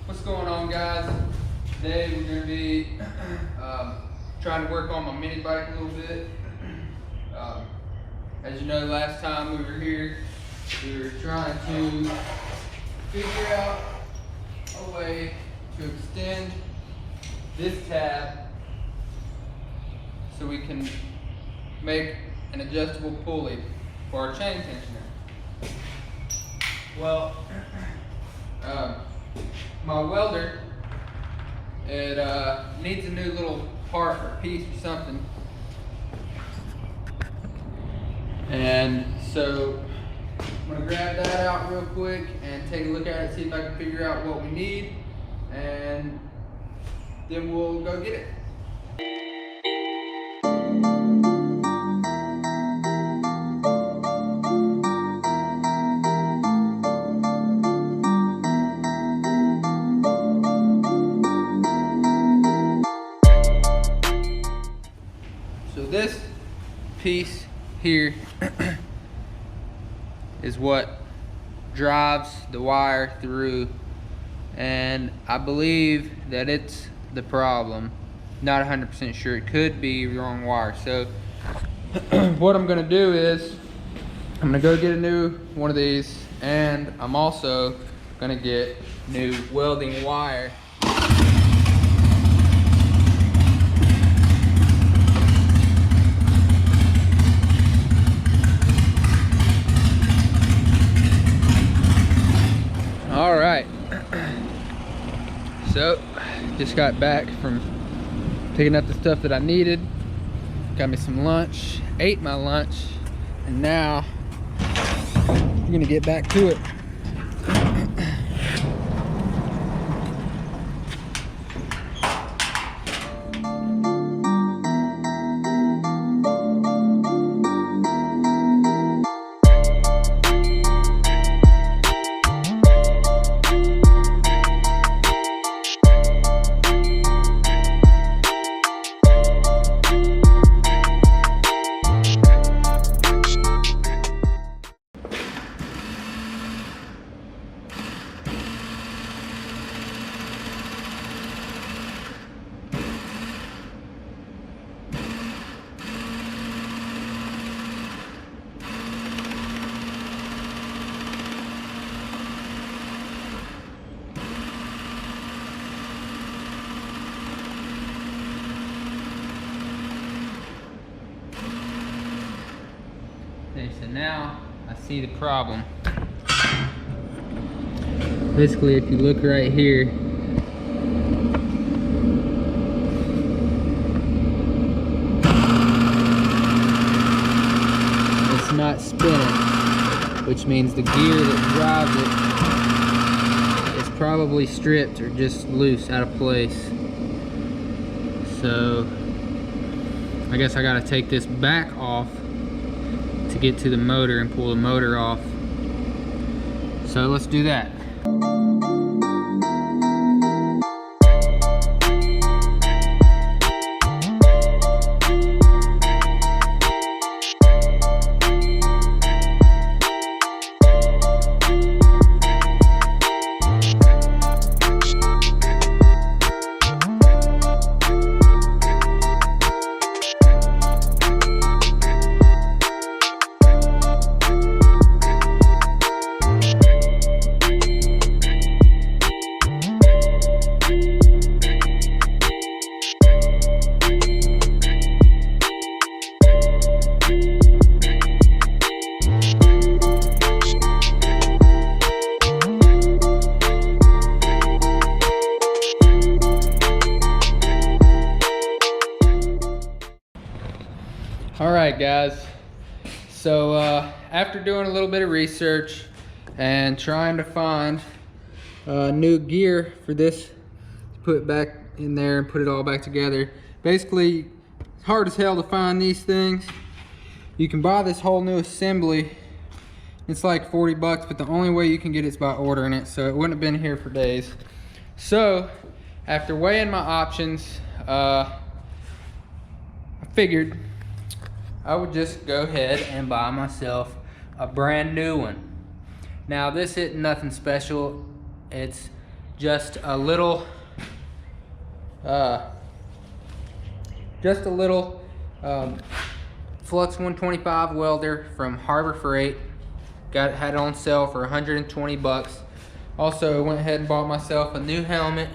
What's going on, guys? Today we're going to be trying to work on my mini bike a little bit. As you know, last time we were here, we were trying to figure out a way to extend this tab so we can make an adjustable pulley for our chain tensioner. Well, my welder, it needs a new little part or piece or something. And so I'm gonna grab that out real quick and take a look at it, see if I can figure out what we need, and then we'll go get it. So this piece here is what drives the wire through, and I believe that it's the problem. Not 100% sure. It could be the wrong wire. So what I'm gonna do is I'm gonna go get a new one of these, and I'm also gonna get new welding wire. All right, so just got back from picking up the stuff that I needed, got me some lunch, ate my lunch, and now we're gonna get back to it. Okay, so now I see the problem. Basically, if you look right here, it's not spinning, which means the gear that drives it is probably stripped or just loose, out of place. So I guess I gotta take this back off to get to the motor and pull the motor off. So let's do that. Alright guys, so after doing a little bit of research and trying to find new gear for this, put it back in there and put it all back together. Basically, it's hard as hell to find these things. You can buy this whole new assembly. It's like 40 bucks, but the only way you can get it is by ordering it, so it wouldn't have been here for days. So after weighing my options, I figured I would just go ahead and buy myself a brand new one. Now this isn't nothing special. It's just a little Flux 125 welder from Harbor Freight. Had it on sale for 120 bucks. Also went ahead and bought myself a new helmet.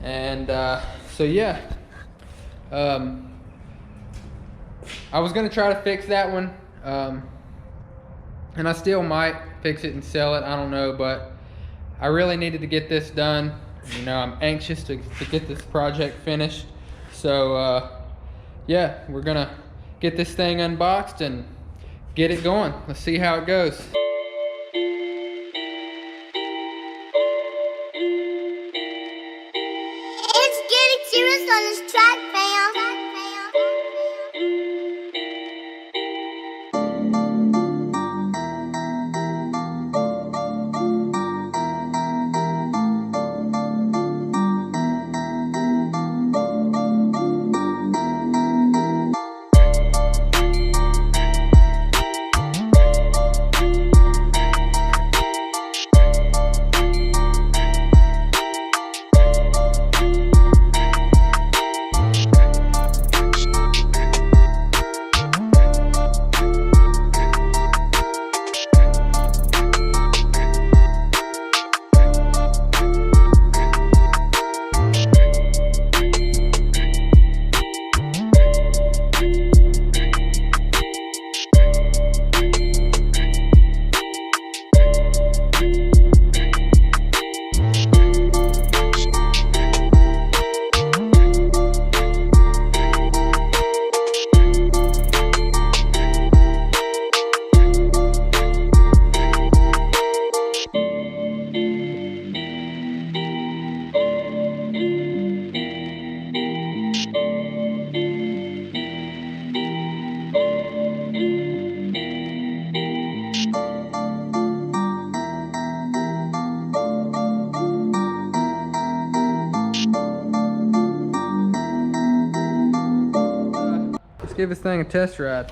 And so yeah, I was gonna try to fix that one, and I still might fix it and sell it, I don't know, but I really needed to get this done. You know, I'm anxious to get this project finished. So yeah, we're gonna get this thing unboxed and get it going. Let's see how it goes. It's getting serious on this track, fam. Let's give this thing a test ride.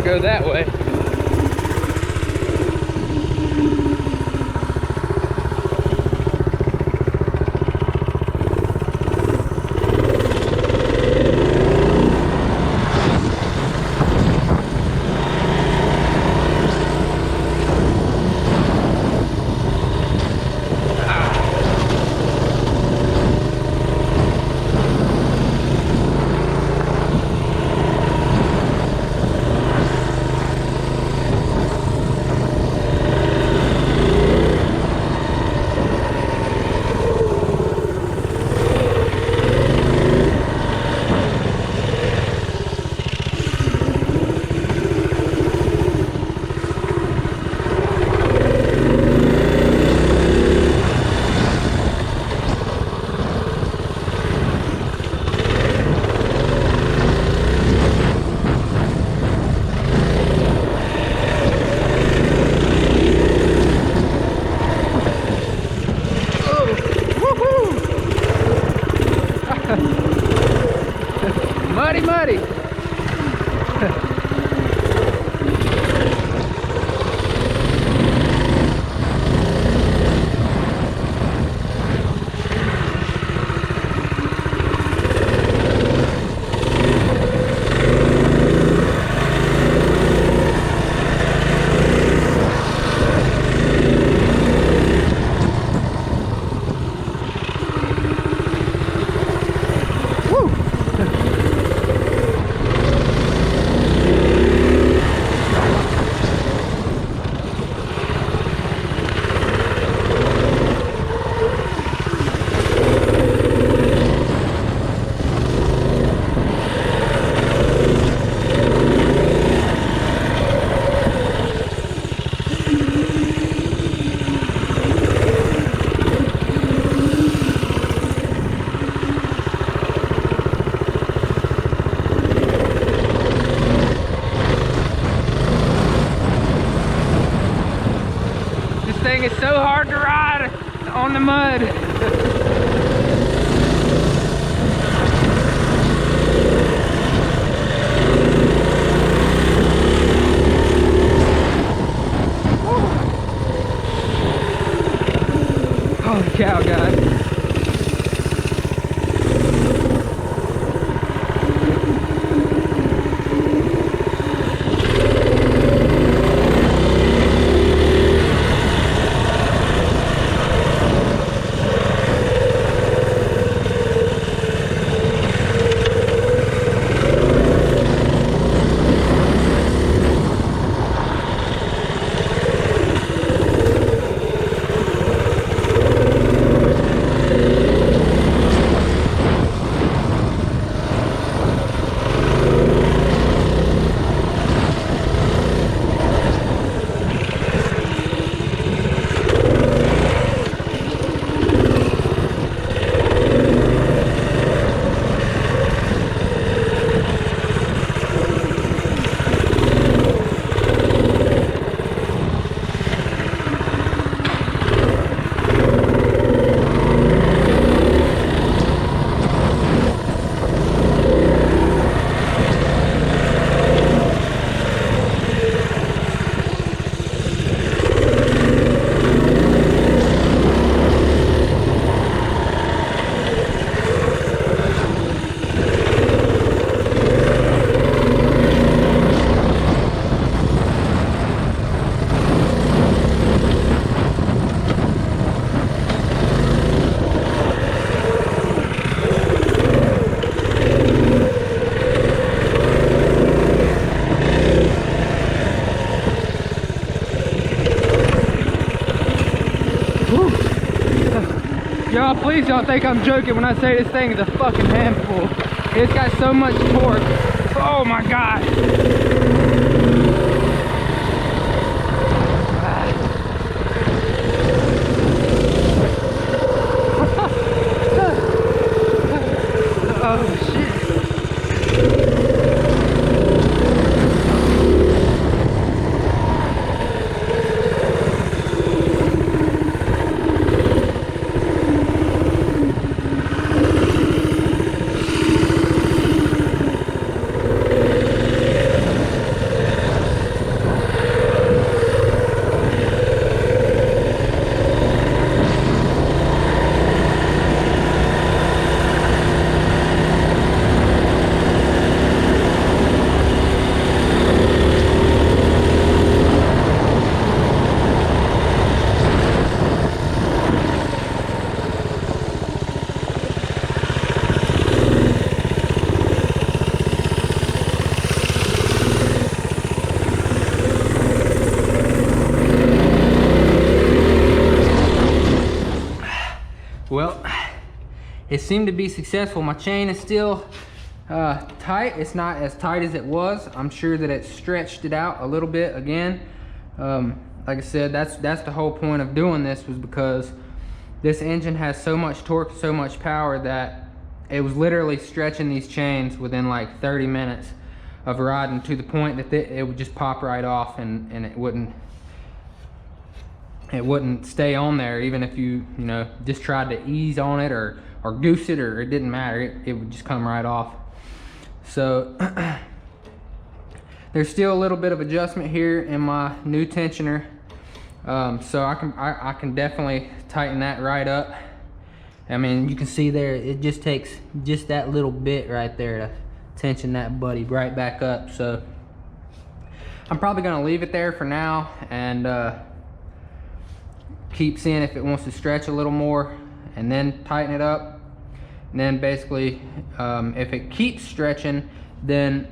Go that way. Muddy, muddy. thing is so hard to ride on the mud. Holy cow, guys. Y'all, please don't think I'm joking when I say this thing is a fucking handful. It's got so much torque. Oh my God. Oh shit. Well, it seemed to be successful. My chain is still tight. It's not as tight as it was. I'm sure that it stretched it out a little bit again. Like I said, that's the whole point of doing this, was because this engine has so much torque, so much power, that it was literally stretching these chains within like 30 minutes of riding, to the point that it would just pop right off, and it wouldn't stay on there, even if you just tried to ease on it or goose it, or it didn't matter. It would just come right off. So there's still a little bit of adjustment here in my new tensioner, so I can definitely tighten that right up. I mean, you can see there, it just takes just that little bit right there to tension that buddy right back up. So I'm probably gonna leave it there for now and keep seeing if it wants to stretch a little more, and then tighten it up. And then basically, if it keeps stretching, then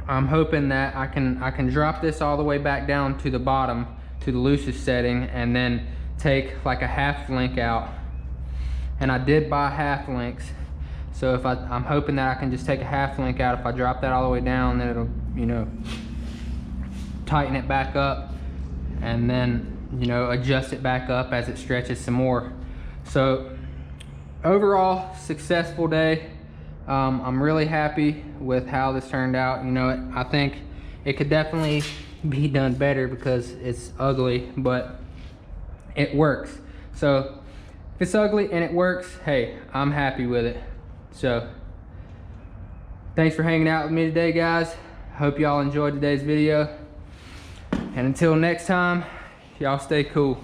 I'm hoping that I can drop this all the way back down to the bottom, to the loosest setting, and then take like a half link out. And I did buy half links, so if I'm hoping that I can just take a half link out. If I drop that all the way down, then it'll tighten it back up, and then adjust it back up as it stretches some more. So overall, successful day. I'm really happy with how this turned out. I think it could definitely be done better because it's ugly, but it works. So if it's ugly and it works, hey, I'm happy with it. So thanks for hanging out with me today, guys. Hope y'all enjoyed today's video. And until next time, y'all stay cool.